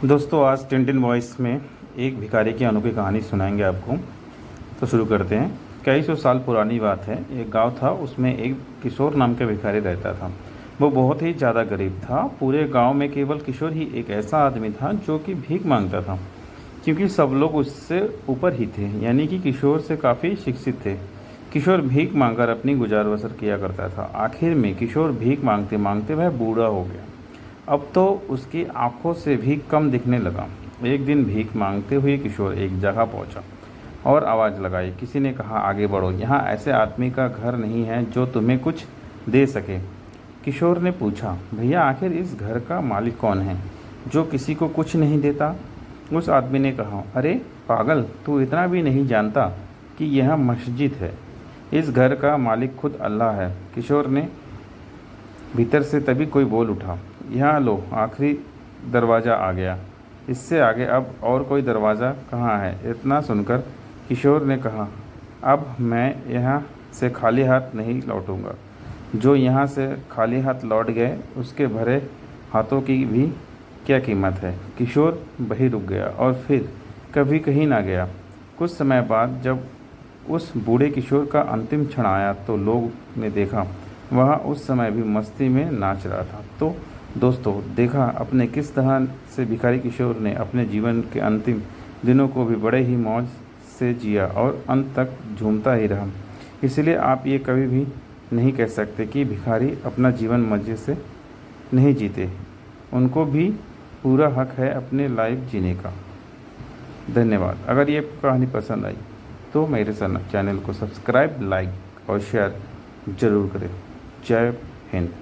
दोस्तों आज Tintin voice में एक भिखारी की अनोखी कहानी सुनाएंगे आपको। तो शुरू करते हैं। कई सौ साल पुरानी बात है। एक गांव था, उसमें एक किशोर नाम का भिखारी रहता था। वो बहुत ही ज़्यादा गरीब था। पूरे गांव में केवल किशोर ही एक ऐसा आदमी था जो कि भीख मांगता था, क्योंकि सब लोग उससे ऊपर ही थे, यानी कि किशोर से काफ़ी शिक्षित थे। किशोर भीख मांगकर अपनी गुजार बसर किया करता था। आखिर में किशोर भीख मांगते मांगते वह बूढ़ा हो गया। अब तो उसकी आंखों से भी कम दिखने लगा। एक दिन भीख मांगते हुए किशोर एक जगह पहुंचा और आवाज़ लगाई। किसी ने कहा, आगे बढ़ो, यहाँ ऐसे आदमी का घर नहीं है जो तुम्हें कुछ दे सके। किशोर ने पूछा, भैया आखिर इस घर का मालिक कौन है जो किसी को कुछ नहीं देता? उस आदमी ने कहा, अरे पागल, तू इतना भी नहीं जानता कि यह मस्जिद है। इस घर का मालिक खुद अल्लाह है। किशोर ने भीतर से तभी कोई बोल उठा, यहाँ लो, आखिरी दरवाज़ा आ गया। इससे आगे अब और कोई दरवाज़ा कहाँ है? इतना सुनकर किशोर ने कहा, अब मैं यहाँ से खाली हाथ नहीं लौटूंगा। जो यहाँ से खाली हाथ लौट गए उसके भरे हाथों की भी क्या कीमत है? किशोर वहीं रुक गया और फिर कभी कहीं ना गया। कुछ समय बाद जब उस बूढ़े किशोर का अंतिम क्षण आया तो लोग ने देखा वह उस समय भी मस्ती में नाच रहा था। तो दोस्तों, देखा अपने किस तरह से भिखारी किशोर ने अपने जीवन के अंतिम दिनों को भी बड़े ही मौज से जिया और अंत तक झूमता ही रहा। इसलिए आप ये कभी भी नहीं कह सकते कि भिखारी अपना जीवन मज़े से नहीं जीते। उनको भी पूरा हक है अपने लाइफ जीने का। धन्यवाद। अगर ये कहानी पसंद आई तो मेरे चैनल को सब्सक्राइब, लाइक और शेयर ज़रूर करें। जय हिंद।